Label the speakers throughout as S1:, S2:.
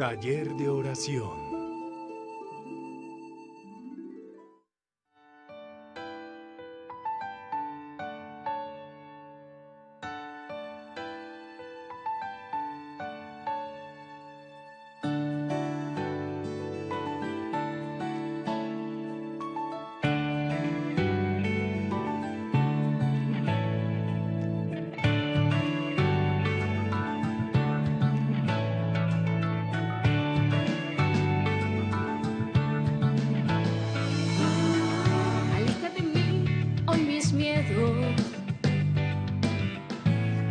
S1: Taller de oración.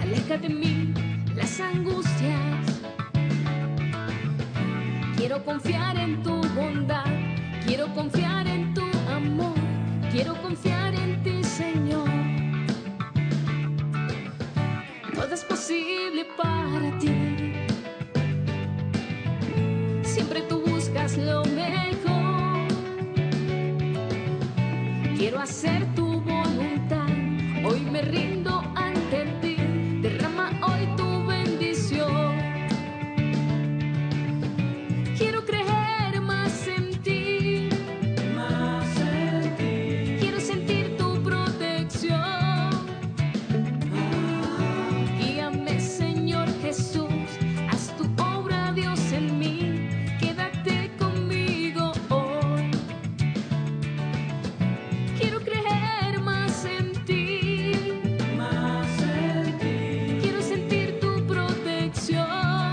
S2: Aleja de mí las angustias. Quiero confiar en tu bondad, quiero confiar en tu amor, quiero confiar en ti, Señor. Todo es posible para ti. Siempre tú buscas lo mejor. Quiero hacer tu voluntad. Hoy me rindo ante ti. Derrama hoy tu bendición. Quiero creer más en ti. Más en ti. Quiero sentir tu protección. Guíame, Señor Jesús. Haz tu obra, Dios, en mí. Quédate conmigo hoy. Quiero creer más en ti. Más en ti. Quiero sentir tu protección.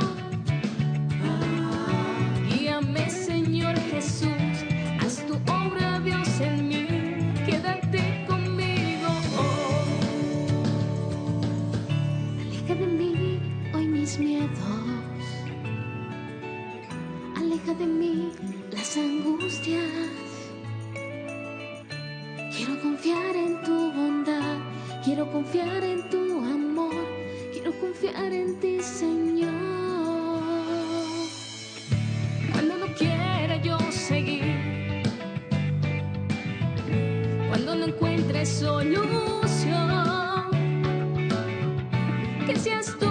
S2: Guíame, Señor Jesús. Haz tu obra, Dios, en mí. Quédate conmigo hoy. Aleja de mí hoy mis miedos. Aleja de mí las angustias. Quiero confiar en tu bondad, quiero confiar en tu amor, quiero confiar en ti, Señor. Cuando no quiera yo seguir, cuando no encuentre solución, que seas tú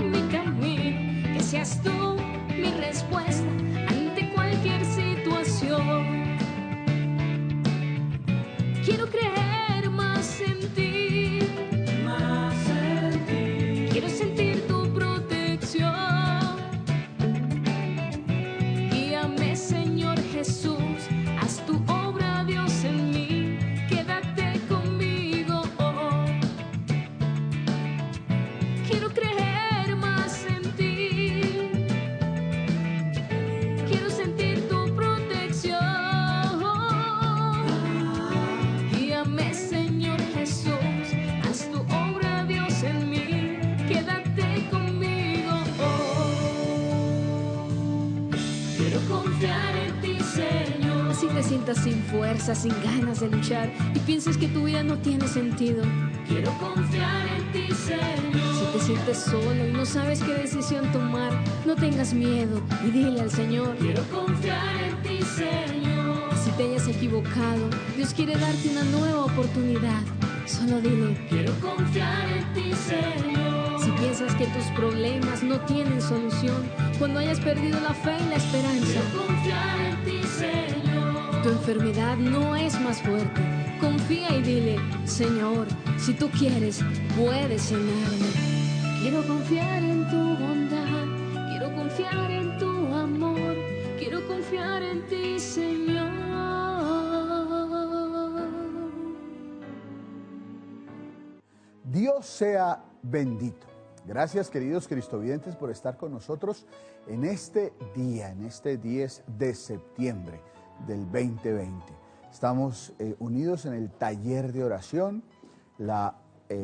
S2: mi camino, que seas tú mi respuesta ante cualquier situación. Quiero creer más en ti. Más en ti. Quiero sentir tu protección. Guíame, Señor Jesús. Haz tu obra, Dios, en mí. Quédate conmigo hoy. Quiero creer más en ti. Quiero sentir tu protección. Guíame, Señor Jesús. Haz tu obra, Dios, en mí. Quédate conmigo hoy. Quiero confiar en ti, Señor. Si te sientas sin fuerza, sin ganas de luchar y piensas que tu vida no tiene sentido, quiero confiar en ti, Señor. Si te sientes solo y no sabes qué decisión tomar, no tengas miedo y dile al Señor: quiero confiar en ti, Señor. Si te hayas equivocado, Dios quiere darte una nueva oportunidad. Solo dile: quiero confiar en ti, Señor. Si piensas que tus problemas no tienen solución, cuando hayas perdido la fe y la esperanza, quiero confiar en ti, Señor. Tu enfermedad no es más fuerte. Confía y dile: Señor, si tú quieres, puedes sanarme. Quiero confiar en tu bondad, quiero confiar en tu amor, quiero confiar en ti, Señor.
S3: Dios sea bendito. Gracias, queridos cristovidentes, por estar con nosotros en este día, en este 10 de septiembre del 2020. Estamos unidos en el taller de oración, la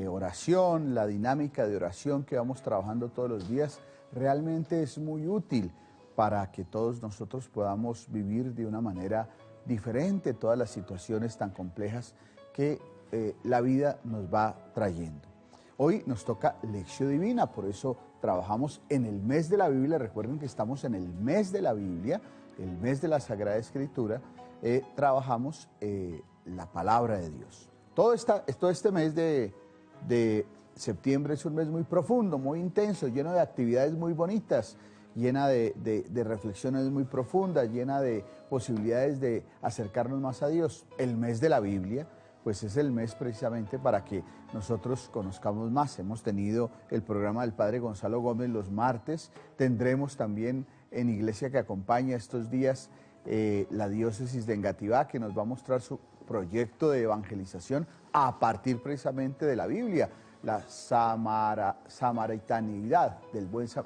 S3: oración, la dinámica de oración que vamos trabajando todos los días realmente es muy útil para que todos nosotros podamos vivir de una manera diferente todas las situaciones tan complejas que la vida nos va trayendo. Hoy nos toca lección divina, por eso trabajamos en el mes de la Biblia. Recuerden que estamos en el mes de la Biblia, el mes de la Sagrada Escritura. Trabajamos la palabra de Dios. Todo este mes de septiembre es un mes muy profundo, muy intenso, lleno de actividades muy bonitas. llena de reflexiones muy profundas, llena de posibilidades de acercarnos más a Dios. El mes de la Biblia, pues es el mes precisamente para que nosotros conozcamos más. Hemos tenido el programa del Padre Gonzalo Gómez los martes, tendremos también en Iglesia que Acompaña estos días la diócesis de Engativá, que nos va a mostrar su proyecto de evangelización a partir precisamente de la Biblia, la samaritanidad,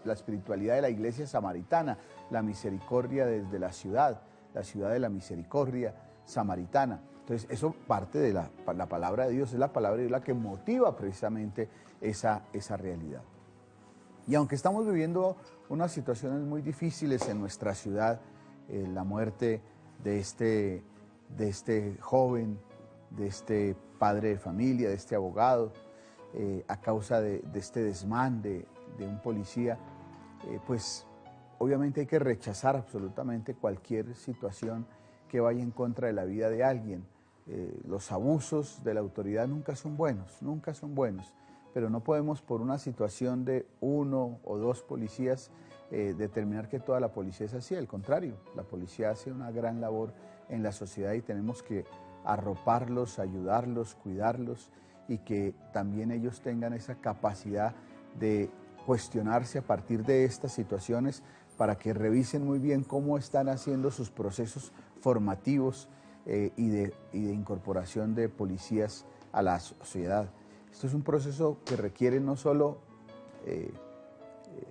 S3: la espiritualidad de la iglesia samaritana, la misericordia desde la ciudad de la misericordia samaritana. Entonces, eso parte de la palabra de Dios, es la palabra de Dios la que motiva precisamente esa realidad. Y aunque estamos viviendo unas situaciones muy difíciles en nuestra ciudad, la muerte de este joven, de este padre de familia, de este abogado, a causa de este desmán de un policía, pues obviamente hay que rechazar absolutamente cualquier situación que vaya en contra de la vida de alguien. Los abusos de la autoridad nunca son buenos, pero no podemos por una situación de uno o dos policías determinar que toda la policía es así. Al contrario, la policía hace una gran labor en la sociedad y tenemos que arroparlos, ayudarlos, cuidarlos y que también ellos tengan esa capacidad de cuestionarse a partir de estas situaciones para que revisen muy bien cómo están haciendo sus procesos formativos y de incorporación de policías a la sociedad. Esto es un proceso que requiere no solo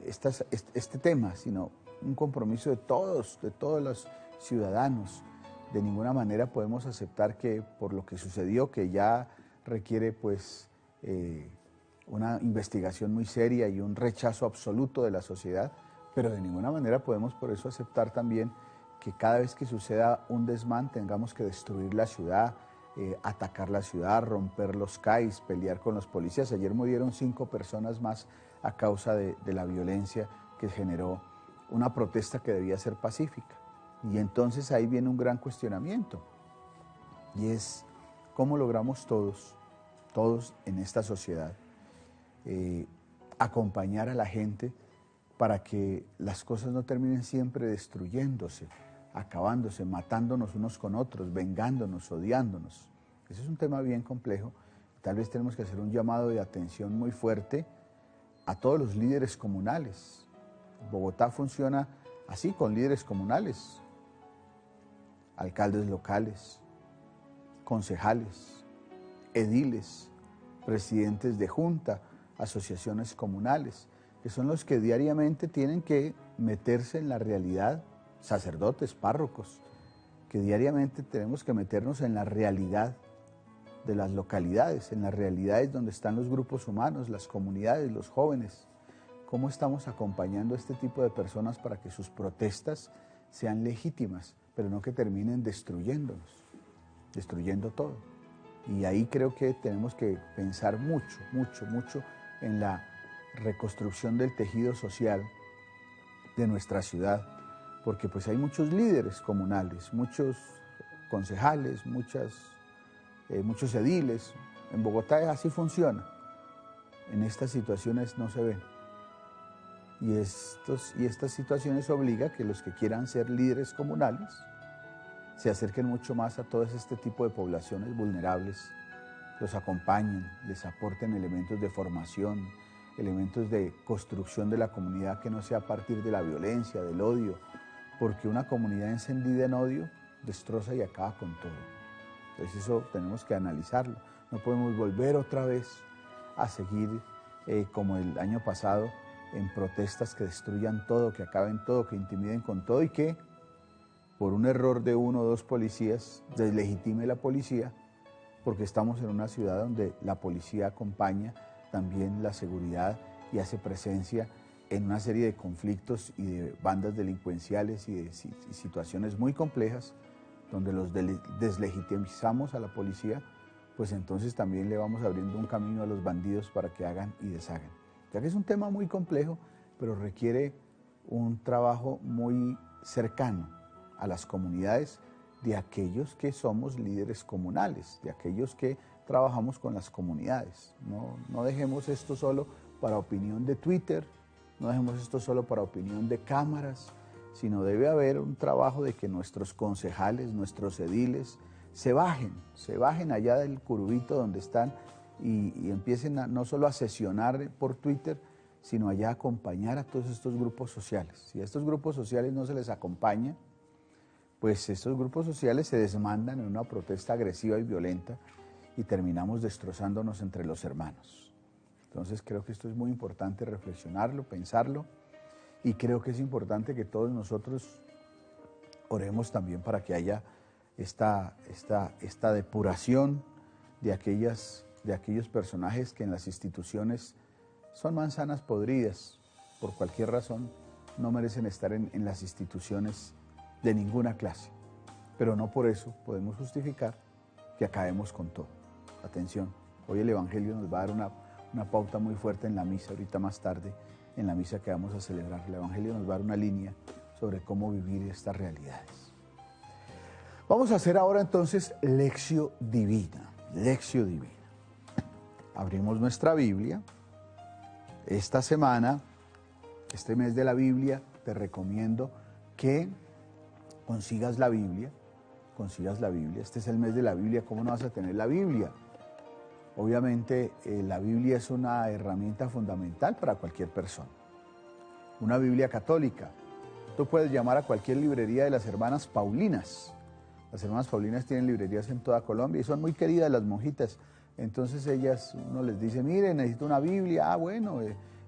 S3: este tema, sino un compromiso de todos los ciudadanos. De ninguna manera podemos aceptar que por lo que sucedió, que ya requiere pues una investigación muy seria y un rechazo absoluto de la sociedad, pero de ninguna manera podemos por eso aceptar también que cada vez que suceda un desmán tengamos que destruir la ciudad, atacar la ciudad, romper los CAIs, pelear con los policías. Ayer murieron 5 personas más a causa de la violencia que generó una protesta que debía ser pacífica. Y entonces ahí viene un gran cuestionamiento, y es cómo logramos todos en esta sociedad, acompañar a la gente para que las cosas no terminen siempre destruyéndose, acabándose, matándonos unos con otros, vengándonos, odiándonos. Ese es un tema bien complejo. Tal vez tenemos que hacer un llamado de atención muy fuerte a todos los líderes comunales. Bogotá funciona así, con líderes comunales, alcaldes locales, concejales, ediles, presidentes de junta, asociaciones comunales, que son los que diariamente tienen que meterse en la realidad, sacerdotes, párrocos, que diariamente tenemos que meternos en la realidad de las localidades, en las realidades donde están los grupos humanos, las comunidades, los jóvenes. ¿Cómo estamos acompañando a este tipo de personas para que sus protestas sean legítimas, pero no que terminen destruyéndonos, destruyendo todo? Y ahí creo que tenemos que pensar mucho en la reconstrucción del tejido social de nuestra ciudad, porque pues hay muchos líderes comunales, muchos concejales, muchos ediles. En Bogotá así funciona. En estas situaciones no se ven. Y estas situaciones obligan a que los que quieran ser líderes comunales se acerquen mucho más a todo este tipo de poblaciones vulnerables, los acompañen, les aporten elementos de formación, elementos de construcción de la comunidad que no sea a partir de la violencia, del odio, porque una comunidad encendida en odio destroza y acaba con todo. Entonces eso tenemos que analizarlo. No podemos volver otra vez a seguir como el año pasado en protestas que destruyan todo, que acaben todo, que intimiden con todo y que por un error de 1 o 2 policías deslegitime la policía, porque estamos en una ciudad donde la policía acompaña también la seguridad y hace presencia en una serie de conflictos y de bandas delincuenciales y de situaciones muy complejas, donde los deslegitimizamos a la policía, pues entonces también le vamos abriendo un camino a los bandidos para que hagan y deshagan. Ya que es un tema muy complejo, pero requiere un trabajo muy cercano a las comunidades de aquellos que somos líderes comunales, de aquellos que trabajamos con las comunidades. No dejemos esto solo para opinión de Twitter no dejemos esto solo para opinión de cámaras, sino debe haber un trabajo de que nuestros concejales, nuestros ediles, se bajen allá del curubito donde están y empiecen no solo a sesionar por Twitter, sino allá a acompañar a todos estos grupos sociales. Si a estos grupos sociales no se les acompaña, pues estos grupos sociales se desmandan en una protesta agresiva y violenta y terminamos destrozándonos entre los hermanos. Entonces creo que esto es muy importante reflexionarlo, pensarlo, y creo que es importante que todos nosotros oremos también para que haya esta depuración de aquellos personajes que en las instituciones son manzanas podridas, por cualquier razón, no merecen estar en las instituciones de ninguna clase, pero no por eso podemos justificar que acabemos con todo. Atención, hoy el Evangelio nos va a dar una pauta muy fuerte en la misa, ahorita más tarde, en la misa que vamos a celebrar. El Evangelio nos va a dar una línea sobre cómo vivir estas realidades. Vamos a hacer ahora entonces Lección Divina, Lección Divina. Abrimos nuestra Biblia. Esta semana, este mes de la Biblia, te recomiendo que consigas la Biblia. Este es el mes de la Biblia, ¿cómo no vas a tener la Biblia? Obviamente la Biblia es una herramienta fundamental para cualquier persona. Una Biblia católica. Tú puedes llamar a cualquier librería de las hermanas Paulinas. Las hermanas Paulinas tienen librerías en toda Colombia y son muy queridas las monjitas. Entonces uno les dice, mire, necesito una Biblia. Ah, bueno,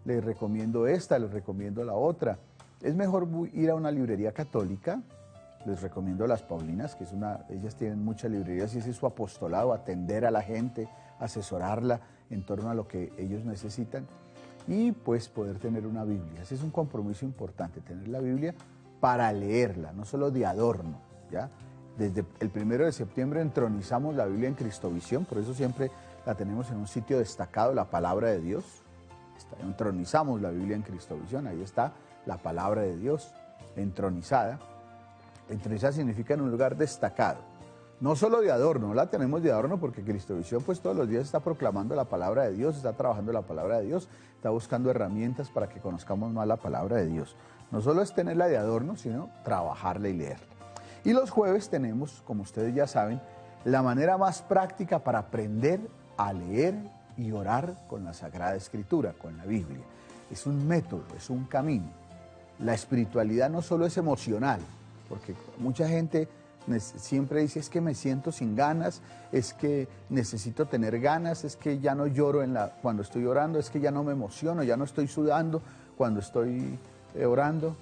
S3: les recomiendo esta, les recomiendo la otra. Es mejor ir a una librería católica. Les recomiendo las Paulinas, que ellas tienen muchas librerías y ese es su apostolado, atender a la gente, asesorarla en torno a lo que ellos necesitan y pues poder tener una Biblia. Ese es un compromiso importante, tener la Biblia para leerla, no solo de adorno, ¿ya? Desde el 1 de septiembre entronizamos la Biblia en Cristovisión, por eso siempre la tenemos en un sitio destacado, la Palabra de Dios. Entronizamos la Biblia en Cristovisión, ahí está la Palabra de Dios entronizada. Entronizada significa en un lugar destacado, no solo de adorno, no la tenemos de adorno porque Cristovisión pues todos los días está proclamando la palabra de Dios, está trabajando la palabra de Dios, está buscando herramientas para que conozcamos más la palabra de Dios. No solo es tenerla de adorno, sino trabajarla y leerla. Y los jueves tenemos, como ustedes ya saben, la manera más práctica para aprender a leer y orar con la Sagrada Escritura, con la Biblia. Es un método, es un camino. La espiritualidad no solo es emocional, porque mucha gente siempre dice, es que me siento sin ganas, es que necesito tener ganas, es que ya no lloro cuando estoy orando, es que ya no me emociono, ya no estoy sudando cuando estoy orando.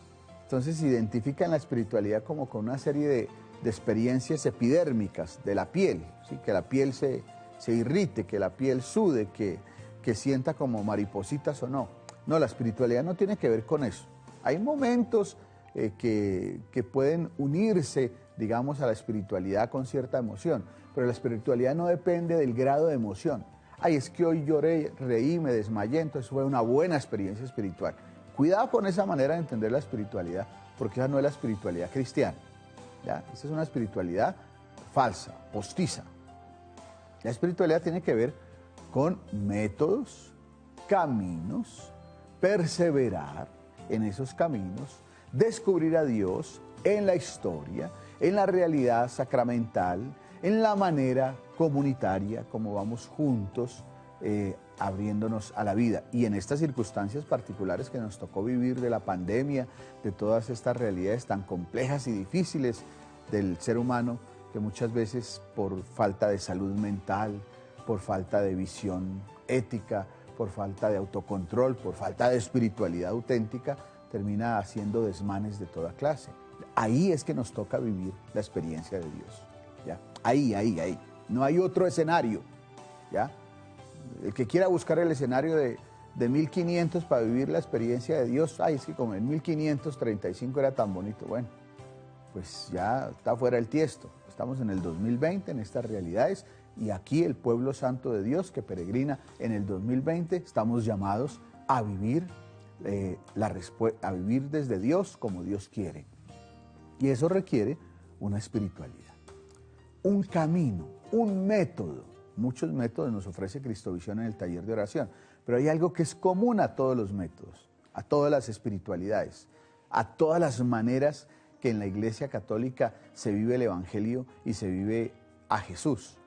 S3: Entonces identifican la espiritualidad como con una serie de experiencias epidérmicas de la piel, ¿sí? Que la piel se irrite, que la piel sude, que sienta como maripositas o no. No, la espiritualidad no tiene que ver con eso. Hay momentos que pueden unirse, digamos, a la espiritualidad con cierta emoción, pero la espiritualidad no depende del grado de emoción. Ay, es que hoy lloré, reí, me desmayé, entonces fue una buena experiencia espiritual. Cuidado con esa manera de entender la espiritualidad, porque esa no es la espiritualidad cristiana, ¿ya? Esa es una espiritualidad falsa, postiza. La espiritualidad tiene que ver con métodos, caminos, perseverar en esos caminos, descubrir a Dios en la historia, en la realidad sacramental, en la manera comunitaria, como vamos juntos abriéndonos a la vida. Y en estas circunstancias particulares que nos tocó vivir de la pandemia, de todas estas realidades tan complejas y difíciles del ser humano, que muchas veces por falta de salud mental, por falta de visión ética, por falta de autocontrol, por falta de espiritualidad auténtica, termina haciendo desmanes de toda clase. Ahí es que nos toca vivir la experiencia de Dios, ¿ya? Ahí. No hay otro escenario, ¿ya? El que quiera buscar el escenario de 1500 para vivir la experiencia de Dios, ay, es que como en 1535 era tan bonito, bueno, pues ya está fuera el tiesto. Estamos en el 2020, en estas realidades, y aquí el pueblo santo de Dios que peregrina en el 2020, estamos llamados a vivir a vivir desde Dios como Dios quiere. Y eso requiere una espiritualidad, un camino, un método. Muchos métodos nos ofrece Cristovisión en el taller de oración, pero hay algo que es común a todos los métodos. a todas las espiritualidades, a todas las maneras que en la Iglesia Católica se vive el Evangelio y se vive a Jesús.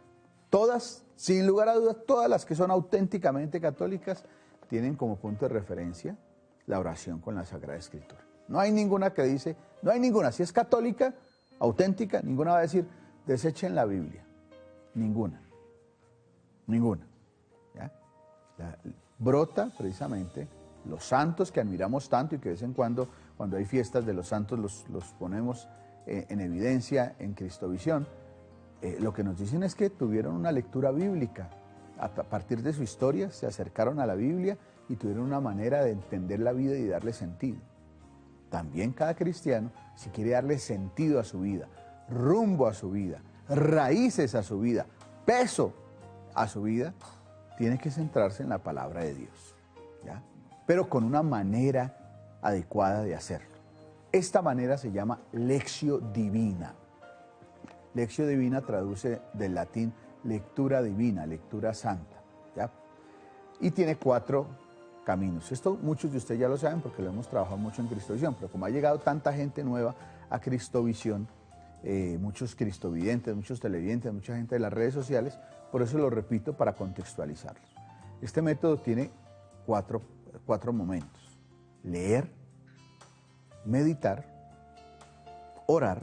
S3: Todas, sin lugar a dudas, todas las que son auténticamente católicas tienen como punto de referencia la oración con la Sagrada Escritura. No hay ninguna que dice, no hay ninguna, si es católica, auténtica, ninguna va a decir, desechen la Biblia. Ninguna. Ninguna. ¿Ya? Brota precisamente los santos que admiramos tanto y que de vez en cuando hay fiestas de los santos, los ponemos en evidencia en Cristovisión. Lo que nos dicen es que tuvieron una lectura bíblica. A partir de su historia se acercaron a la Biblia y tuvieron una manera de entender la vida y darle sentido. También cada cristiano, si quiere darle sentido a su vida, rumbo a su vida, raíces a su vida, peso a su vida, tiene que centrarse en la palabra de Dios, ¿ya? Pero con una manera adecuada de hacerlo. Esta manera se llama lectio divina. Lectio divina traduce del latín lectura divina, lectura santa, ¿ya? Y tiene 4 caminos. Esto muchos de ustedes ya lo saben porque lo hemos trabajado mucho en Cristovisión, pero como ha llegado tanta gente nueva a Cristovisión, muchos cristovidentes, muchos televidentes, mucha gente de las redes sociales, por eso lo repito para contextualizarlos. Este método tiene cuatro momentos: leer, meditar, orar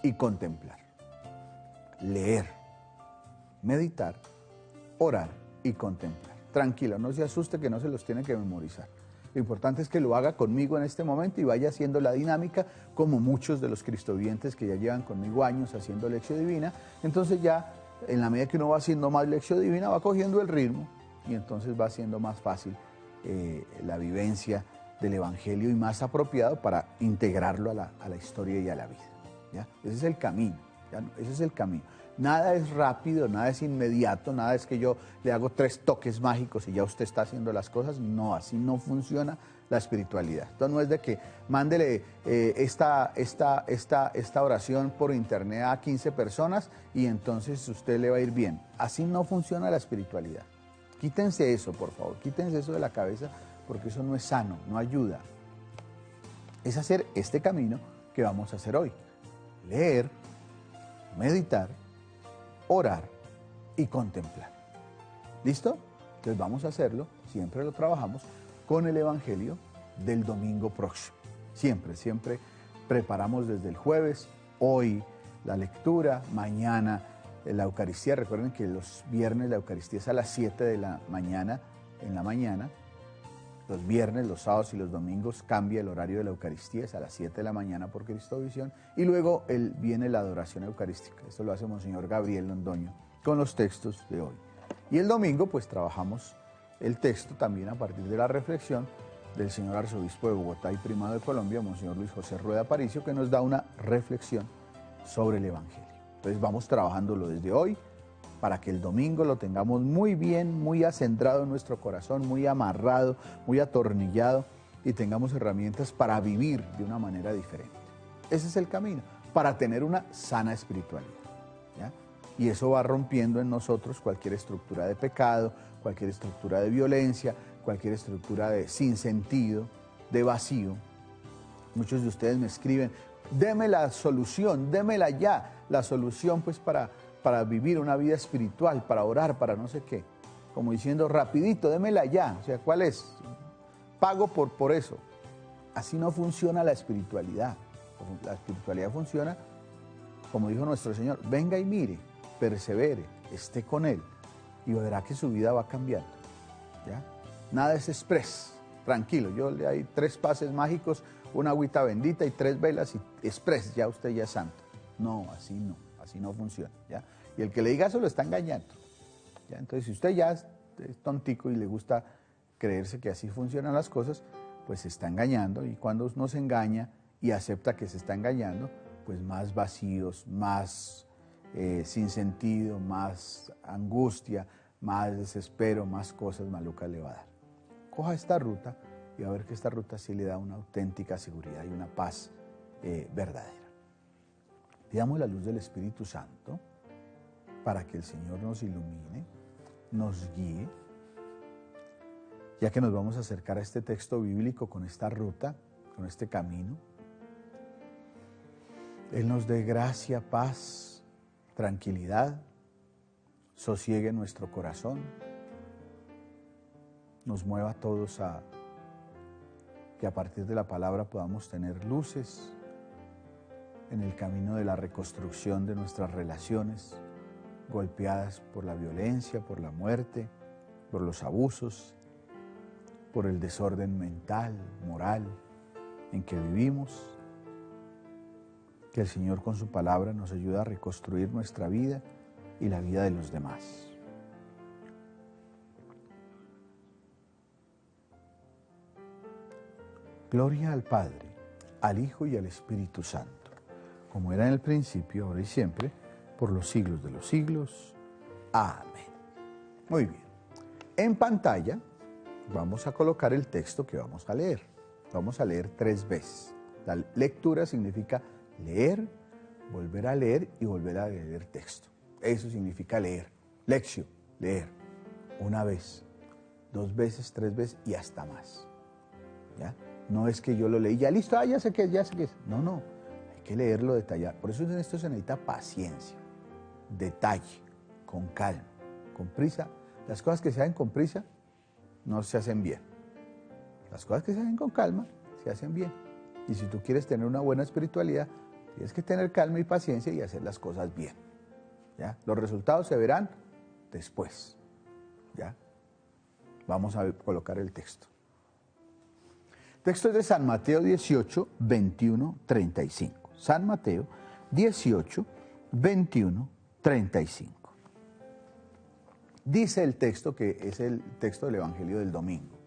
S3: y contemplar. Leer, meditar, orar y contemplar. Tranquilo, no se asuste que no se los tiene que memorizar. Lo importante es que lo haga conmigo en este momento y vaya haciendo la dinámica como muchos de los cristovientes que ya llevan conmigo años haciendo lección divina. Entonces ya en la medida que uno va haciendo más lección divina va cogiendo el ritmo y entonces va siendo más fácil la vivencia del Evangelio y más apropiado para integrarlo a la historia y a la vida, ¿ya? Ese es el camino, ¿ya? Ese es el camino. Nada es rápido, nada es inmediato, nada es que yo le hago 3 toques mágicos y ya usted está haciendo las cosas. No, así no funciona la espiritualidad. Esto no es de que mándele esta oración por internet a 15 personas y entonces usted le va a ir bien. Así no funciona la espiritualidad. Quítense eso, por favor, quítense eso de la cabeza porque eso no es sano, no ayuda. Es hacer este camino que vamos a hacer hoy. Leer, meditar, orar y contemplar. ¿Listo? Entonces vamos a hacerlo, siempre lo trabajamos con el Evangelio del domingo próximo. Siempre preparamos desde el jueves, hoy la lectura, mañana la Eucaristía. Recuerden que los viernes la Eucaristía es a las 7 de la mañana, en la mañana. Los viernes, los sábados y los domingos cambia el horario de la Eucaristía, es a las 7 de la mañana por Cristovisión. Y luego viene la adoración eucarística. Esto lo hace Monseñor Gabriel Londoño con los textos de hoy. Y el domingo pues trabajamos el texto también a partir de la reflexión del señor arzobispo de Bogotá y primado de Colombia, Monseñor Luis José Rueda Aparicio, que nos da una reflexión sobre el Evangelio. Entonces vamos trabajándolo desde hoy para que el domingo lo tengamos muy bien, muy acendrado en nuestro corazón, muy amarrado, muy atornillado y tengamos herramientas para vivir de una manera diferente. Ese es el camino, para tener una sana espiritualidad, ¿ya? Y eso va rompiendo en nosotros cualquier estructura de pecado, cualquier estructura de violencia, cualquier estructura de sinsentido, de vacío. Muchos de ustedes me escriben, deme la solución, démela ya, la solución pues para vivir una vida espiritual, para orar, para no sé qué. Como diciendo, rapidito, démela ya. O sea, ¿cuál es? Pago por eso. Así no funciona la espiritualidad. La espiritualidad funciona, como dijo nuestro Señor, venga y mire, persevere, esté con Él y verá que su vida va cambiando, ¿ya? Nada es express, tranquilo. Yo le doy 3 pases mágicos, una agüita bendita y 3 velas y express, ya usted ya es santo. No, así no funciona, ¿ya? Y el que le diga eso lo está engañando, ¿ya? Entonces, si usted ya es tontico y le gusta creerse que así funcionan las cosas, pues se está engañando. Y cuando uno se engaña y acepta que se está engañando, pues más vacíos, más sin sentido, más angustia, más desespero, más cosas malucas le va a dar. Coja esta ruta y va a ver que esta ruta sí le da una auténtica seguridad y una paz verdadera. Pidamos la luz del Espíritu Santo para que el Señor nos ilumine, nos guíe ya que nos vamos a acercar a este texto bíblico con esta ruta, con este camino. Él nos dé gracia, paz, tranquilidad, sosiegue nuestro corazón, nos mueva a todos a que a partir de la palabra podamos tener luces en el camino de la reconstrucción de nuestras relaciones, golpeadas por la violencia, por la muerte, por los abusos, por el desorden mental, moral en que vivimos. Que el Señor con su palabra nos ayude a reconstruir nuestra vida y la vida de los demás. Gloria al Padre, al Hijo y al Espíritu Santo, como era en el principio, ahora y siempre, por los siglos de los siglos. Amén. Muy bien. En pantalla vamos a colocar el texto que vamos a leer. Vamos a leer 3 veces. La lectura significa leer, volver a leer y volver a leer texto. Eso significa leer. Lectio, leer. 1 vez, 2 veces, 3 veces y hasta más. ¿Ya? No es que yo lo leí, ya listo, ya sé qué es, ya sé qué es. No, no, hay que leerlo detallado. Por eso en esto se necesita paciencia, detalle, con calma, con prisa. Las cosas que se hacen con prisa no se hacen bien. Las cosas que se hacen con calma se hacen bien. Y si tú quieres tener una buena espiritualidad, tienes que tener calma y paciencia y hacer las cosas bien. ¿Ya? Los resultados se verán después. ¿Ya? Vamos a colocar el texto. El texto es de San Mateo 18, 21, 35. San Mateo 18, 21, 35. Dice el texto, que es el texto del Evangelio del domingo.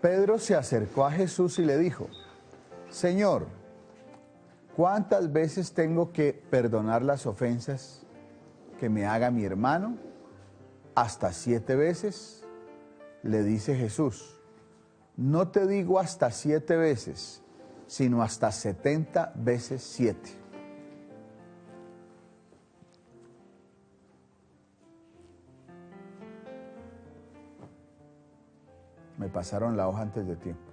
S3: Pedro se acercó a Jesús y le dijo: Señor, ¿cuántas veces tengo que perdonar las ofensas que me haga mi hermano? ¿Hasta 7 veces? Le dice Jesús: no te digo hasta 7 veces, sino hasta 70 veces 7. Me pasaron la hoja antes de tiempo.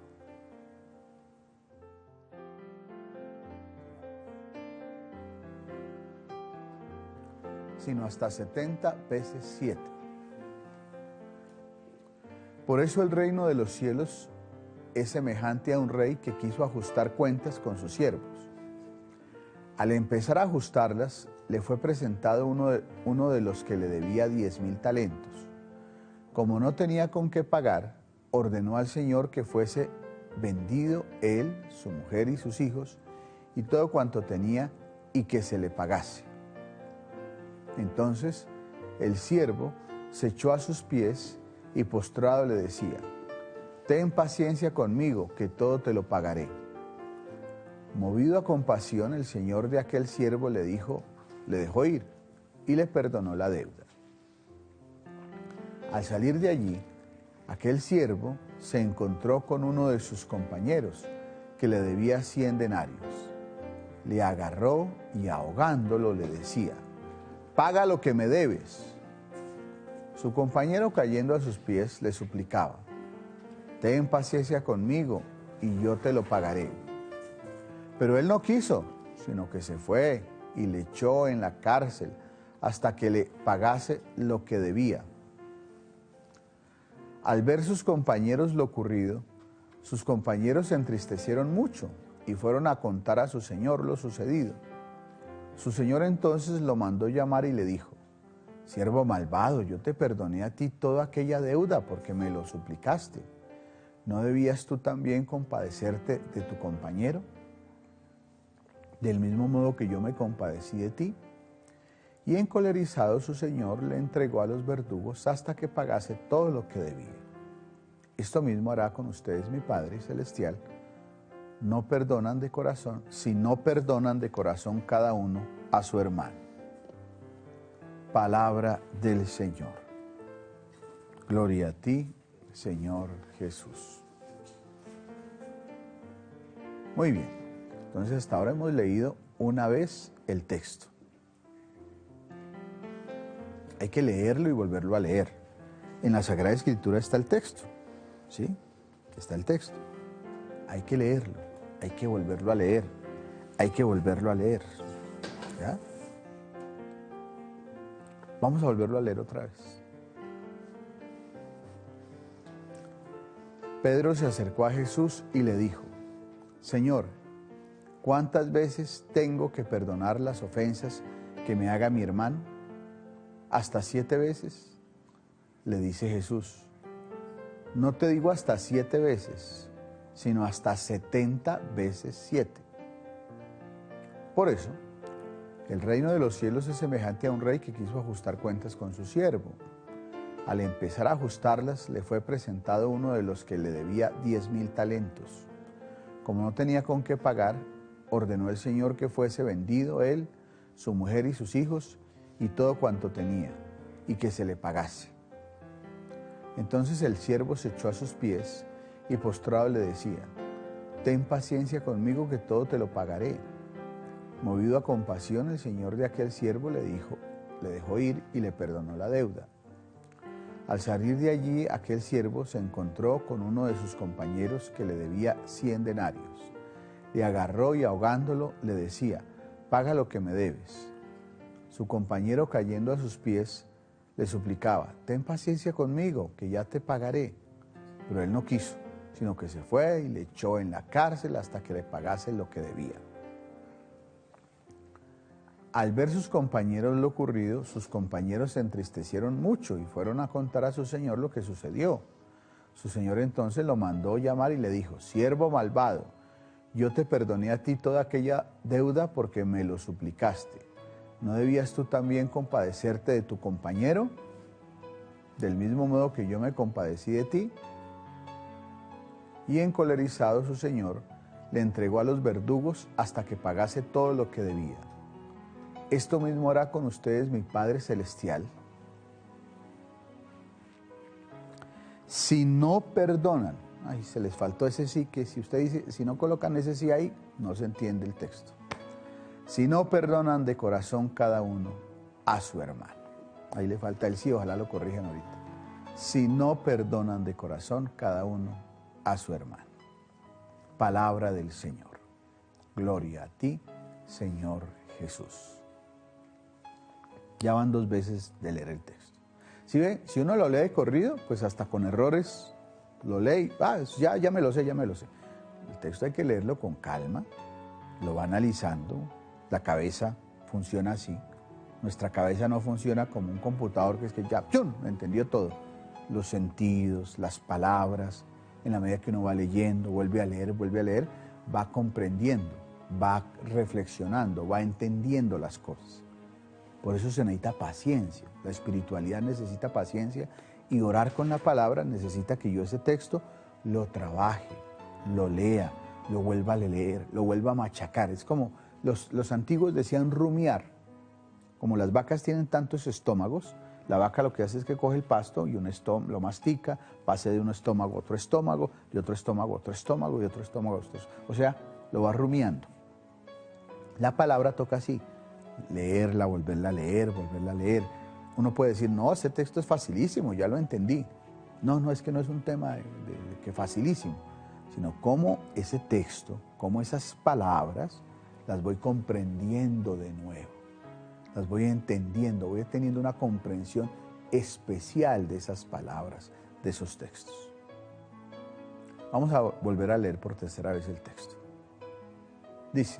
S3: Sino hasta 70 veces 7. Por eso el reino de los cielos es semejante a un rey que quiso ajustar cuentas con sus siervos. Al empezar a ajustarlas, le fue presentado uno de los que le debía 10,000 talentos. Como no tenía con qué pagar, ordenó al Señor que fuese vendido él, su mujer y sus hijos, y todo cuanto tenía, y que se le pagase. Entonces el siervo se echó a sus pies y postrado le decía: ten paciencia conmigo, que todo te lo pagaré. Movido a compasión, el señor de aquel siervo le dejó ir y le perdonó la deuda. Al salir de allí, aquel siervo se encontró con uno de sus compañeros que le debía 100 denarios. Le agarró y ahogándolo le decía: paga lo que me debes. Su compañero, cayendo a sus pies, le suplicaba: ten paciencia conmigo y yo te lo pagaré. Pero él no quiso, sino que se fue y le echó en la cárcel hasta que le pagase lo que debía. Al ver sus compañeros lo ocurrido, sus compañeros se entristecieron mucho y fueron a contar a su señor lo sucedido. Su señor entonces lo mandó llamar y le dijo: siervo malvado, yo te perdoné a ti toda aquella deuda porque me lo suplicaste. ¿No debías tú también compadecerte de tu compañero? Del mismo modo que yo me compadecí de ti. Y encolerizado su señor le entregó a los verdugos hasta que pagase todo lo que debía. Esto mismo hará con ustedes mi Padre Celestial. No perdonan de corazón, si no perdonan de corazón cada uno a su hermano. Palabra del Señor. Gloria a ti, Señor Jesús. Muy bien. Entonces hasta ahora hemos leído una vez el texto. Hay que leerlo y volverlo a leer. En la Sagrada Escritura está el texto, ¿sí? Está el texto. Hay que leerlo, hay que volverlo a leer, hay que volverlo a leer. ¿Ya? Vamos a volverlo a leer otra vez. Pedro se acercó a Jesús y le dijo: Señor, ¿cuántas veces tengo que perdonar las ofensas que me haga mi hermano? ¿Hasta 7 veces? Le dice Jesús: no te digo hasta 7 veces, sino hasta 70 veces 7. Por eso, el reino de los cielos es semejante a un rey que quiso ajustar cuentas con su siervo. Al empezar a ajustarlas, le fue presentado uno de los que le debía 10,000 talentos. Como no tenía con qué pagar, ordenó el Señor que fuese vendido él, su mujer y sus hijos, y todo cuanto tenía, y que se le pagase. Entonces el siervo se echó a sus pies, y postrado le decía: ten paciencia conmigo, que todo te lo pagaré. Movido a compasión, el señor de aquel siervo le dejó ir y le perdonó la deuda. Al salir de allí, aquel siervo se encontró con uno de sus compañeros que le debía 100 denarios. Le agarró y ahogándolo le decía: paga lo que me debes. Su compañero, cayendo a sus pies, le suplicaba: ten paciencia conmigo, que ya te pagaré. Pero él no quiso, sino que se fue y le echó en la cárcel hasta que le pagase lo que debía. Al ver sus compañeros lo ocurrido, sus compañeros se entristecieron mucho y fueron a contar a su señor lo que sucedió. Su señor entonces lo mandó llamar y le dijo: siervo malvado, yo te perdoné a ti toda aquella deuda porque me lo suplicaste. ¿No debías tú también compadecerte de tu compañero, del mismo modo que yo me compadecí de ti? Y encolerizado su señor, le entregó a los verdugos hasta que pagase todo lo que debía. Esto mismo hará con ustedes mi Padre Celestial, si no perdonan. Ay, se les faltó ese sí, que si usted dice, si no colocan ese sí ahí, no se entiende el texto. Si no perdonan de corazón cada uno a su hermano. Ahí le falta el sí, ojalá lo corrijan ahorita. Si no perdonan de corazón cada uno a su hermano. Palabra del Señor. Gloria a ti, Señor Jesús. Ya van 2 veces de leer el texto. ¿Sí ve? Si uno lo lee de corrido, pues hasta con errores lo lee. Ya me lo sé. El texto hay que leerlo con calma, lo va analizando. La cabeza funciona así. Nuestra cabeza no funciona como un computador que es que ya, ¡chum!, entendió todo. Los sentidos, las palabras, en la medida que uno va leyendo, vuelve a leer, va comprendiendo, va reflexionando, va entendiendo las cosas. Por eso se necesita paciencia. La espiritualidad necesita paciencia y orar con la palabra necesita que yo ese texto lo trabaje, lo lea, lo vuelva a leer, lo vuelva a machacar. Es como los antiguos decían rumiar. Como las vacas tienen tantos estómagos, la vaca lo que hace es que coge el pasto y lo mastica, pase de un estómago a otro estómago, de otro estómago a otro estómago, y otro estómago a otro. O sea, lo va rumiando. La palabra toca así. Leerla, volverla a leer. Uno puede decir: no, ese texto es facilísimo, ya lo entendí. No, es que no es un tema de que facilísimo, sino cómo ese texto, cómo esas palabras, las voy comprendiendo de nuevo, las voy entendiendo, voy teniendo una comprensión especial de esas palabras, de esos textos. Vamos a volver a leer por 3ª vez el texto. Dice: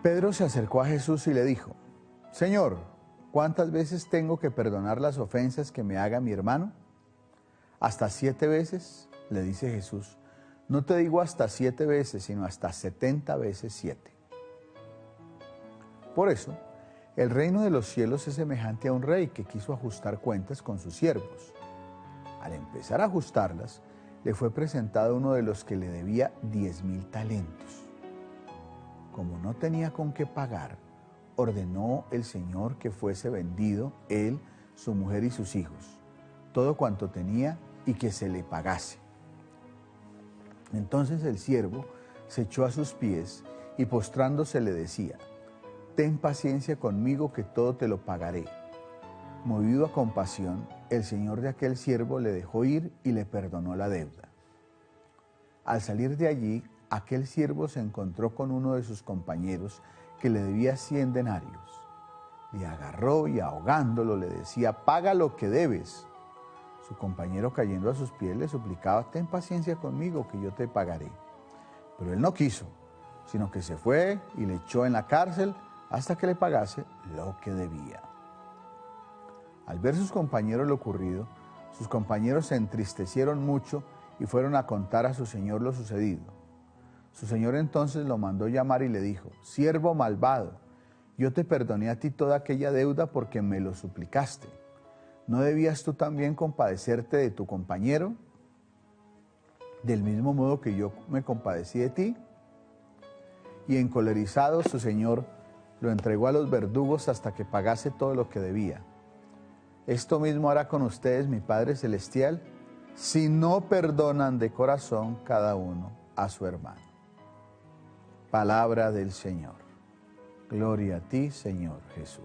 S3: Pedro se acercó a Jesús y le dijo: Señor, ¿cuántas veces tengo que perdonar las ofensas que me haga mi hermano? ¿Hasta 7 veces? Le dice Jesús. No te digo hasta 7 veces, sino hasta 70 veces 7. Por eso, el reino de los cielos es semejante a un rey que quiso ajustar cuentas con sus siervos. Al empezar a ajustarlas, le fue presentado uno de los que le debía 10,000 talentos. Como no tenía con qué pagar, ordenó el Señor que fuese vendido él, su mujer y sus hijos, todo cuanto tenía, y que se le pagase. Entonces el siervo se echó a sus pies y postrándose le decía: ten paciencia conmigo que todo te lo pagaré. Movido a compasión, el señor de aquel siervo le dejó ir y le perdonó la deuda. Al salir de allí, aquel siervo se encontró con uno de sus compañeros que le debía 100 denarios. Le agarró y ahogándolo le decía: paga lo que debes. Su compañero, cayendo a sus pies, le suplicaba: ten paciencia conmigo que yo te pagaré. Pero él no quiso, sino que se fue y le echó en la cárcel hasta que le pagase lo que debía. Al ver sus compañeros lo ocurrido, sus compañeros se entristecieron mucho y fueron a contar a su señor lo sucedido. Su señor entonces lo mandó llamar y le dijo: siervo malvado, yo te perdoné a ti toda aquella deuda porque me lo suplicaste. ¿No debías tú también compadecerte de tu compañero, del mismo modo que yo me compadecí de ti? Y encolerizado su señor lo entregó a los verdugos hasta que pagase todo lo que debía. Esto mismo hará con ustedes mi Padre Celestial, si no perdonan de corazón cada uno a su hermano. Palabra del Señor. Gloria a ti, Señor Jesús.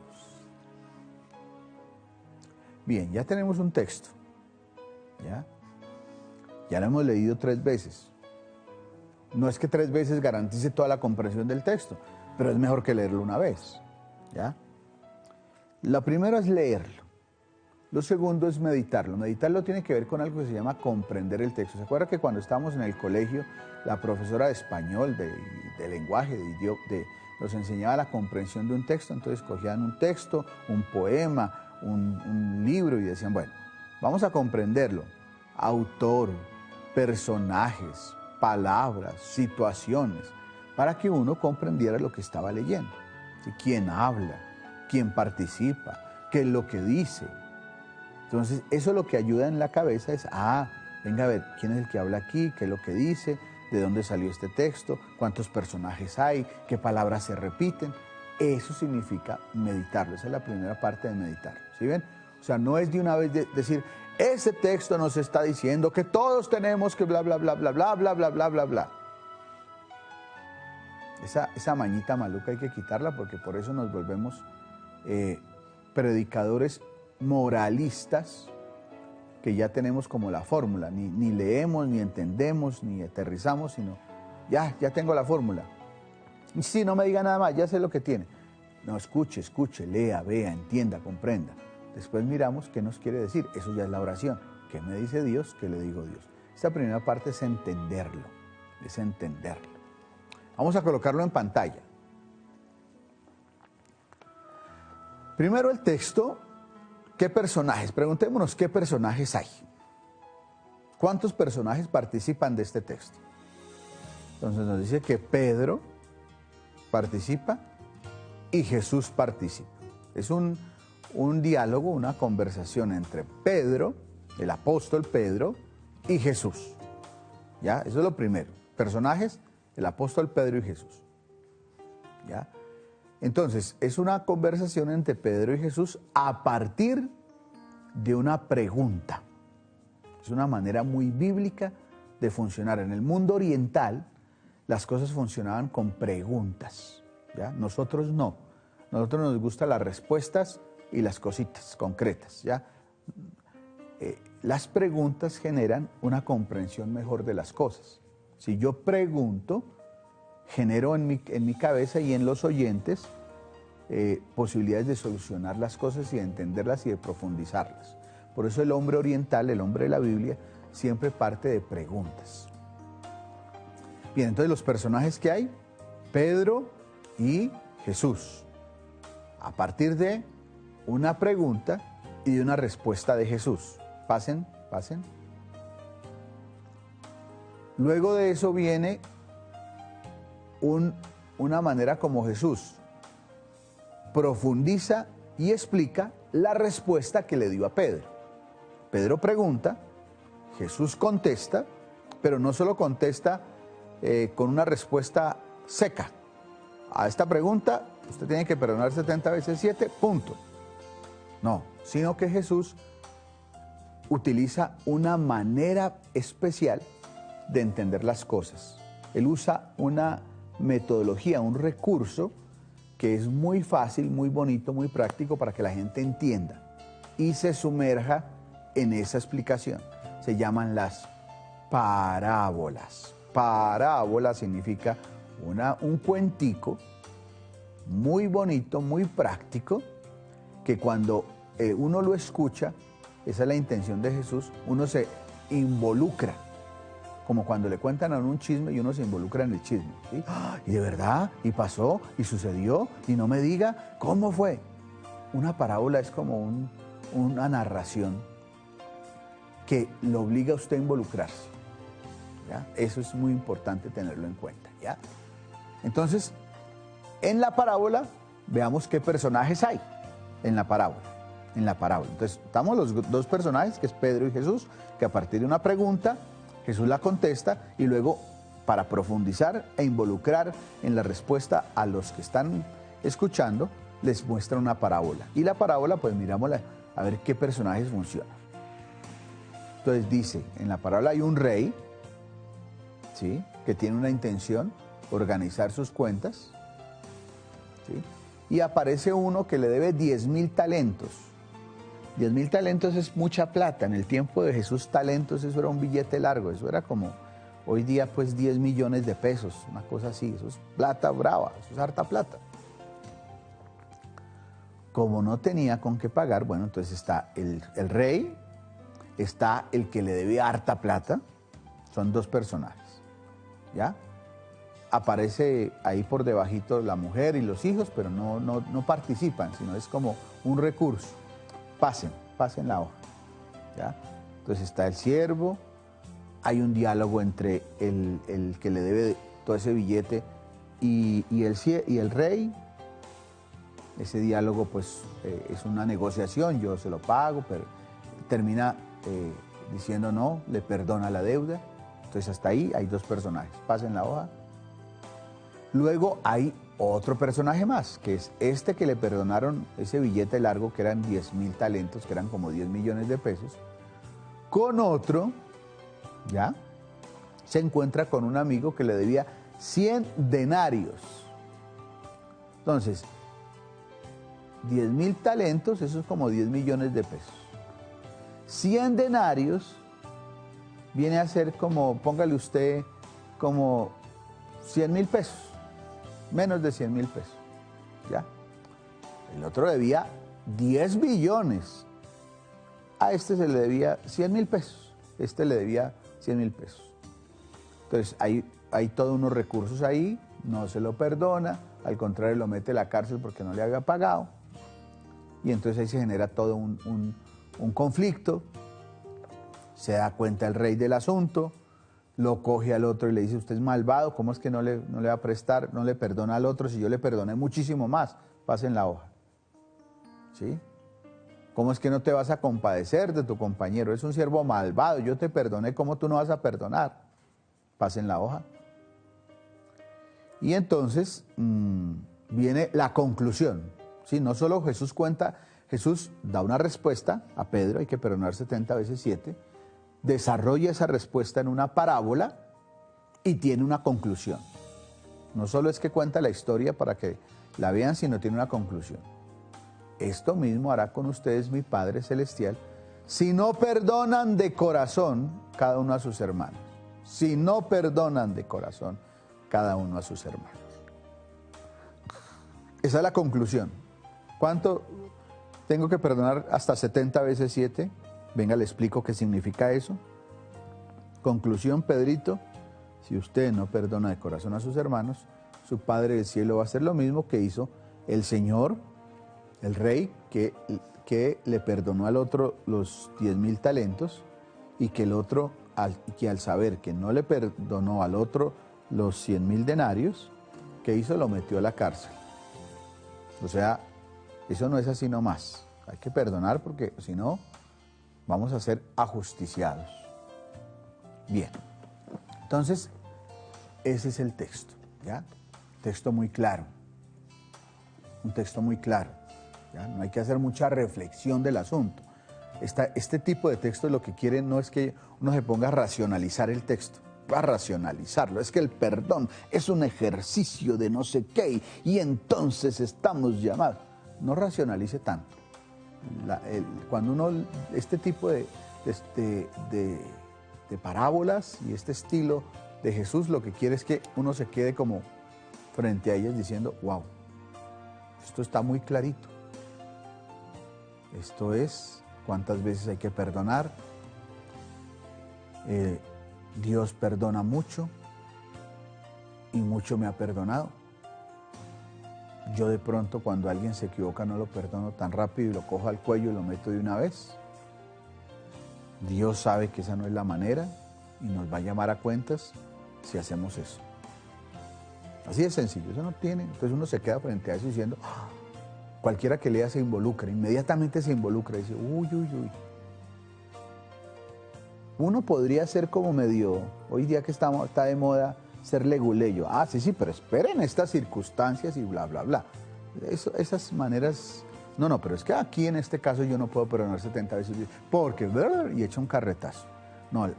S3: Bien, ya tenemos un texto. Ya lo hemos leído 3 veces. No es que 3 veces garantice toda la comprensión del texto, pero es mejor que leerlo una vez. Lo primero es leerlo. Lo segundo es meditarlo. Meditarlo tiene que ver con algo que se llama comprender el texto. ¿Se acuerda que cuando estábamos en el colegio, la profesora de español, de lenguaje, nos enseñaba la comprensión de un texto? Entonces cogían un texto, un poema, un libro y decían, bueno, vamos a comprenderlo. Autor, personajes, palabras, situaciones, para que uno comprendiera lo que estaba leyendo. ¿Sí? ¿Quién habla? ¿Quién participa? ¿Qué es lo que dice? Entonces, eso lo que ayuda en la cabeza es, venga a ver, ¿quién es el que habla aquí? ¿Qué es lo que dice? ¿De dónde salió este texto? ¿Cuántos personajes hay? ¿Qué palabras se repiten? Eso significa meditarlo. Esa es la primera parte de meditarlo. ¿Sí ven? O sea, no es de una vez decir, ese texto nos está diciendo que todos tenemos que bla, bla, bla, bla, bla, bla, bla, bla, bla, bla. Esa mañita maluca hay que quitarla porque por eso nos volvemos predicadores moralistas que ya tenemos como la fórmula. Ni leemos, ni entendemos, ni aterrizamos, sino ya tengo la fórmula. Y sí, no me diga nada más, ya sé lo que tiene. No, escuche, lea, vea, entienda, comprenda. Después miramos qué nos quiere decir. Eso ya es la oración. ¿Qué me dice Dios? ¿Qué le digo a Dios? Esta primera parte es entenderlo. Vamos a colocarlo en pantalla. Primero el texto. ¿Qué personajes? Preguntémonos qué personajes hay. ¿Cuántos personajes participan de este texto? Entonces nos dice que Pedro participa y Jesús participa. Es un diálogo, una conversación entre Pedro, el apóstol Pedro, y Jesús. ¿Ya? Eso es lo primero. Personajes, el apóstol Pedro y Jesús. ¿Ya? Entonces, es una conversación entre Pedro y Jesús a partir de una pregunta. Es una manera muy bíblica de funcionar. En el mundo oriental, las cosas funcionaban con preguntas. ¿Ya? Nosotros no. Nosotros nos gustan las respuestas y las cositas concretas. ¿Ya? Las preguntas generan una comprensión mejor de las cosas. Si yo pregunto, genero en mi cabeza y en los oyentes posibilidades de solucionar las cosas y de entenderlas y de profundizarlas. Por eso el hombre oriental, el hombre de la Biblia, siempre parte de preguntas. Bien, entonces los personajes que hay, Pedro y Jesús, a partir de una pregunta y de una respuesta de Jesús. Pasen. Luego de eso viene una manera como Jesús profundiza y explica la respuesta que le dio a Pedro. Pedro pregunta, Jesús contesta, pero no solo contesta con una respuesta seca. A esta pregunta, usted tiene que perdonar 70 veces 7, punto. No, sino que Jesús utiliza una manera especial de entender las cosas. Él usa una metodología, un recurso que es muy fácil, muy bonito, muy práctico para que la gente entienda y se sumerja en esa explicación. Se llaman las parábolas. Parábola significa un cuentico muy bonito, muy práctico, que cuando uno lo escucha, esa es la intención de Jesús, uno se involucra, como cuando le cuentan a uno un chisme y uno se involucra en el chisme, ¿sí? Y de verdad, y pasó, y sucedió, y no me diga cómo fue. Una parábola es como una narración que lo obliga a usted a involucrarse, ¿ya? Eso es muy importante tenerlo en cuenta, ¿ya? Entonces, en la parábola, veamos qué personajes hay en la parábola. Entonces, estamos los dos personajes, que es Pedro y Jesús, que a partir de una pregunta, Jesús la contesta y luego, para profundizar e involucrar en la respuesta a los que están escuchando, les muestra una parábola. Y la parábola, pues mirámosla a ver qué personajes funcionan. Entonces dice, en la parábola hay un rey, ¿sí?, que tiene una intención, organizar sus cuentas, ¿sí?, y aparece uno que le debe 10.000 talentos. 10.000 talentos es mucha plata. En el tiempo de Jesús, talentos, eso era un billete largo, eso era como hoy día pues 10 millones de pesos, una cosa así, eso es plata brava, eso es harta plata. Como no tenía con qué pagar, bueno, entonces está el rey, está el que le debe harta plata, son dos personajes, ¿ya? Aparece ahí por debajito la mujer y los hijos, pero no participan, sino es como un recurso. Pasen la hoja, ¿ya? Entonces está el siervo, hay un diálogo entre el que le debe todo ese billete y el rey. Ese diálogo pues es una negociación, yo se lo pago, pero termina diciendo no, le perdona la deuda. Entonces hasta ahí hay dos personajes, pasen la hoja. Luego hay otro personaje más, que es este que le perdonaron ese billete largo, que eran 10.000 talentos, que eran como 10 millones de pesos. Con otro, ¿ya?, se encuentra con un amigo que le debía 100 denarios. Entonces, 10.000 talentos, eso es como 10 millones de pesos. 100 denarios viene a ser como, póngale usted, como 100.000 pesos. Menos de 100.000 pesos, ¿ya? El otro debía 10 billones. A este se le debía 100.000 pesos. Este le debía 100.000 pesos. Entonces, hay todos unos recursos ahí, no se lo perdona, al contrario, lo mete a la cárcel porque no le había pagado. Y entonces ahí se genera todo un conflicto. Se da cuenta el rey del asunto, lo coge al otro y le dice, usted es malvado, ¿cómo es que no le va a prestar, no le perdona al otro si yo le perdoné muchísimo más? Pasen la hoja, ¿sí? ¿Cómo es que no te vas a compadecer de tu compañero? Es un siervo malvado, yo te perdoné, ¿cómo tú no vas a perdonar? Pasen la hoja. Y entonces viene la conclusión, ¿sí? No solo Jesús cuenta, Jesús da una respuesta a Pedro, hay que perdonar 70 veces 7, desarrolla esa respuesta en una parábola y tiene una conclusión. No solo es que cuenta la historia para que la vean, sino tiene una conclusión. Esto mismo hará con ustedes mi Padre Celestial si no perdonan de corazón cada uno a sus hermanos. Si no perdonan de corazón cada uno a sus hermanos. Esa es la conclusión. ¿Cuánto tengo que perdonar? Hasta 70 veces 7. Venga, le explico qué significa eso. Conclusión, Pedrito, si usted no perdona de corazón a sus hermanos, su Padre del Cielo va a hacer lo mismo que hizo el Señor, el Rey, que le perdonó al otro los 10.000 talentos y que el otro, que al saber que no le perdonó al otro los 100.000 denarios, ¿qué hizo? Lo metió a la cárcel. O sea, eso no es así nomás. Hay que perdonar porque si no, vamos a ser ajusticiados. Bien, entonces, ese es el texto, ¿ya? Texto muy claro. Un texto muy claro, ¿ya? No hay que hacer mucha reflexión del asunto. Este tipo de texto lo que quiere no es que uno se ponga a racionalizar el texto, a racionalizarlo. Es que el perdón es un ejercicio de no sé qué y entonces estamos llamados. No racionalice tanto. Cuando uno, este tipo de parábolas y este estilo de Jesús, lo que quiere es que uno se quede como frente a ellas diciendo, wow, esto está muy clarito. Esto es cuántas veces hay que perdonar. Dios perdona mucho y mucho me ha perdonado. Yo de pronto cuando alguien se equivoca no lo perdono tan rápido y lo cojo al cuello y lo meto de una vez. Dios sabe que esa no es la manera y nos va a llamar a cuentas si hacemos eso. Así de sencillo, eso no tiene. Entonces uno se queda frente a eso diciendo, cualquiera que lea se involucra, inmediatamente se involucra y dice, uy, uy, uy. Uno podría ser como medio, hoy día que está de moda, ser leguleyo. Ah, sí, sí, pero esperen estas circunstancias y bla, bla, bla. Esas maneras, no, pero es que aquí en este caso yo no puedo perdonar 70 veces, porque, y echa un carretazo. No,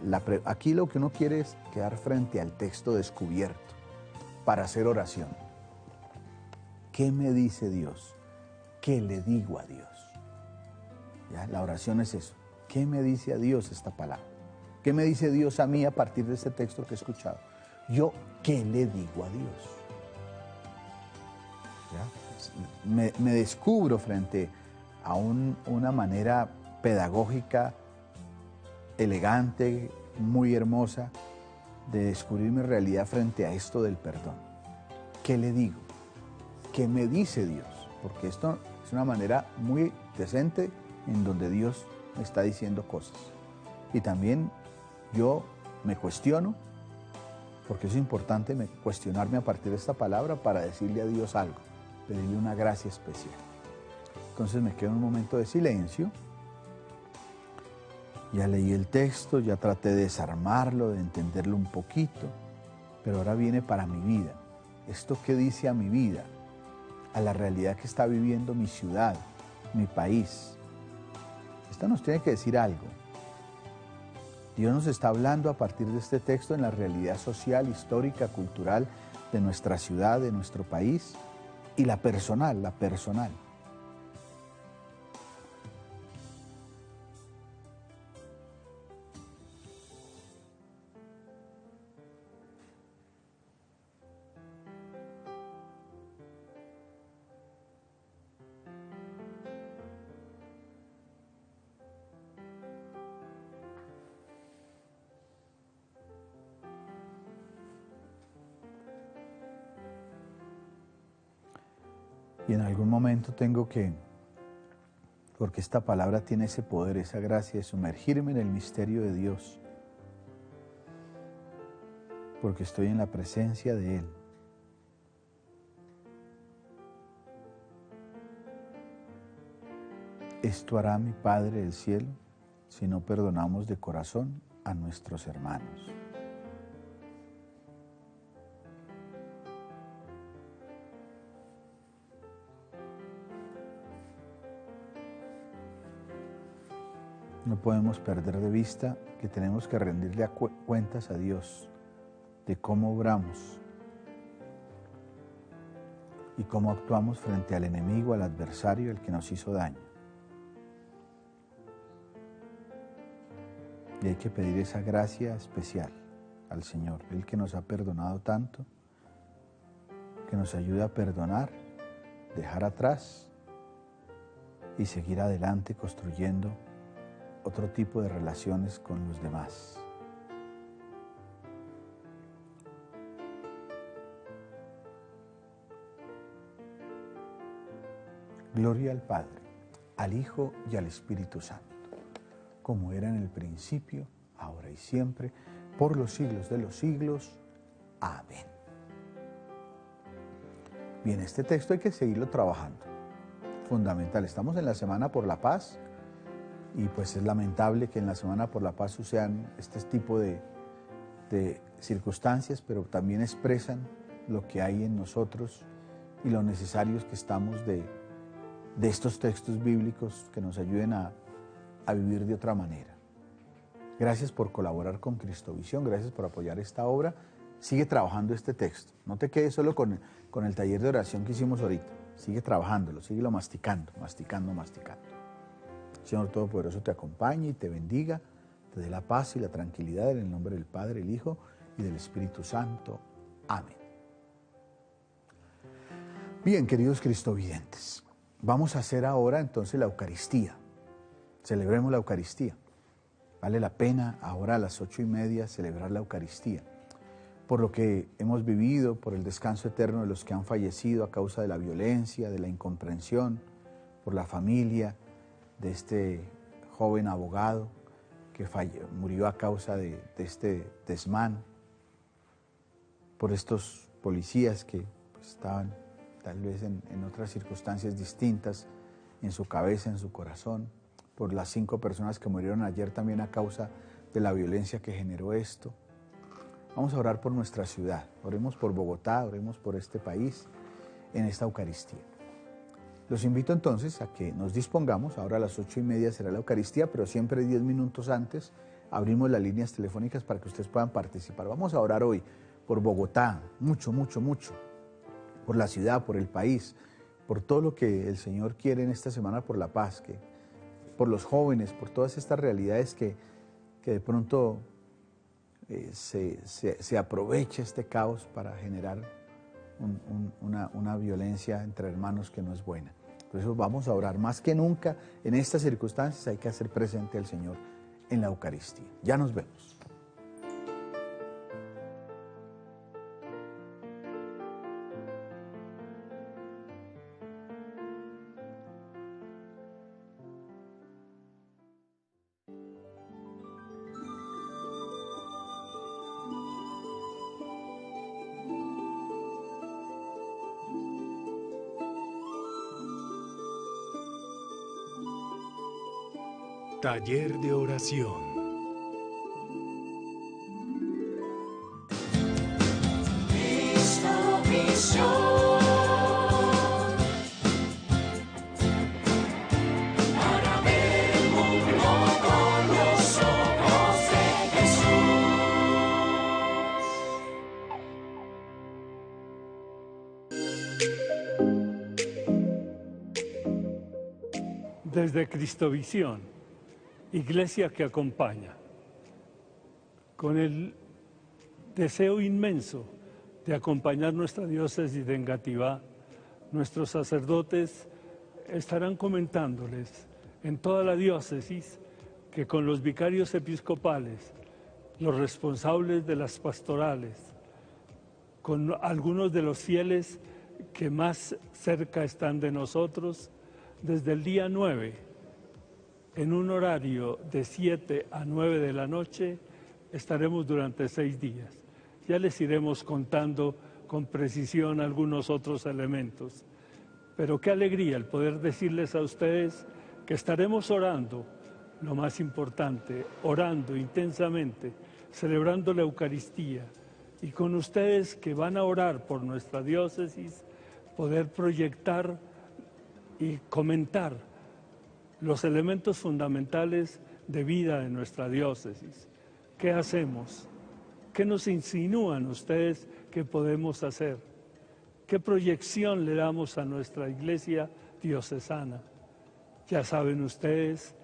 S3: aquí lo que uno quiere es quedar frente al texto descubierto para hacer oración. ¿Qué me dice Dios? ¿Qué le digo a Dios? ¿Ya? La oración es eso. ¿Qué me dice a Dios esta palabra? ¿Qué me dice Dios a mí a partir de este texto que he escuchado? Yo, ¿qué le digo a Dios? ¿Ya? Me descubro frente a una manera pedagógica, elegante, muy hermosa, de descubrir mi realidad frente a esto del perdón. ¿Qué le digo? ¿Qué me dice Dios? Porque esto es una manera muy decente en donde Dios me está diciendo cosas. Y también yo me cuestiono, porque es importante cuestionarme a partir de esta palabra para decirle a Dios algo, pedirle una gracia especial. Entonces me quedo en un momento de silencio, ya leí el texto, ya traté de desarmarlo, de entenderlo un poquito, pero ahora viene para mi vida. ¿Esto qué dice a mi vida? A la realidad que está viviendo mi ciudad, mi país. Esto nos tiene que decir algo. Dios nos está hablando a partir de este texto en la realidad social, histórica, cultural de nuestra ciudad, de nuestro país, y la personal, la personal. Y en algún momento tengo que, porque esta palabra tiene ese poder, esa gracia de sumergirme en el misterio de Dios, porque estoy en la presencia de Él. Esto hará mi Padre del cielo si no perdonamos de corazón a nuestros hermanos. No podemos perder de vista que tenemos que rendirle cuentas a Dios de cómo obramos y cómo actuamos frente al enemigo, al adversario, el que nos hizo daño. Y hay que pedir esa gracia especial al Señor, Él que nos ha perdonado tanto, que nos ayuda a perdonar, dejar atrás y seguir adelante construyendo otro tipo de relaciones con los demás. Gloria al Padre, al Hijo y al Espíritu Santo, como era en el principio, ahora y siempre, por los siglos de los siglos. Amén. Bien, este texto hay que seguirlo trabajando. Fundamental. Estamos en la Semana por la Paz y pues es lamentable que en la Semana por la Paz sucedan este tipo de circunstancias, pero también expresan lo que hay en nosotros y lo necesarios que estamos de estos textos bíblicos que nos ayuden a vivir de otra manera. Gracias por colaborar con Cristovisión, gracias por apoyar esta obra. Sigue trabajando este texto. No te quedes solo con el taller de oración que hicimos ahorita. Sigue trabajándolo, síguelo masticando, masticando, masticando. El Señor Todopoderoso te acompañe y te bendiga, te dé la paz y la tranquilidad en el nombre del Padre, el Hijo y del Espíritu Santo. Amén. Bien, queridos cristovidentes, vamos a hacer ahora entonces la Eucaristía. Celebremos la Eucaristía. Vale la pena ahora a las 8:30 celebrar la Eucaristía. Por lo que hemos vivido, por el descanso eterno de los que han fallecido a causa de la violencia, de la incomprensión, por la familia de este joven abogado que murió a causa de este desmán, por estos policías que estaban tal vez en otras circunstancias distintas, en su cabeza, en su corazón, por las 5 personas que murieron ayer también a causa de la violencia que generó esto. Vamos a orar por nuestra ciudad, oremos por Bogotá, oremos por este país en esta Eucaristía. Los invito entonces a que nos dispongamos, ahora a las 8:30 será la Eucaristía, pero siempre 10 minutos antes abrimos las líneas telefónicas para que ustedes puedan participar. Vamos a orar hoy por Bogotá, mucho, mucho, mucho, por la ciudad, por el país, por todo lo que el Señor quiere en esta semana, por la paz, por los jóvenes, por todas estas realidades que de pronto se aprovecha este caos para generar una violencia entre hermanos que no es buena. Por eso vamos a orar más que nunca. En estas circunstancias hay que hacer presente al Señor en la Eucaristía. Ya nos vemos.
S1: Taller de oración.
S4: Desde Cristovisión, Iglesia que acompaña, con el deseo inmenso de acompañar nuestra diócesis de Engativá, nuestros sacerdotes estarán comentándoles en toda la diócesis que con los vicarios episcopales, los responsables de las pastorales, con algunos de los fieles que más cerca están de nosotros, desde el día 9, en un horario de 7 a 9 de la noche, estaremos durante 6 días. Ya les iremos contando con precisión algunos otros elementos. Pero qué alegría el poder decirles a ustedes que estaremos orando, lo más importante, orando intensamente, celebrando la Eucaristía, y con ustedes que van a orar por nuestra diócesis, poder proyectar y comentar los elementos fundamentales de vida de nuestra diócesis. ¿Qué hacemos? ¿Qué nos insinúan ustedes que podemos hacer? ¿Qué proyección le damos a nuestra iglesia diocesana? Ya saben ustedes,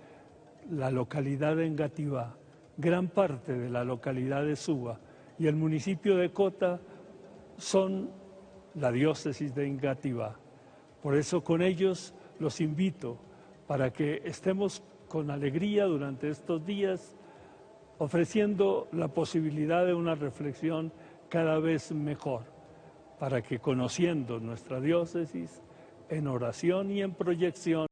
S4: la localidad de Engativá, gran parte de la localidad de Suba y el municipio de Cota son la diócesis de Engativá. Por eso con ellos los invito para que estemos con alegría durante estos días ofreciendo la posibilidad de una reflexión cada vez mejor, para que conociendo nuestra diócesis en oración y en proyección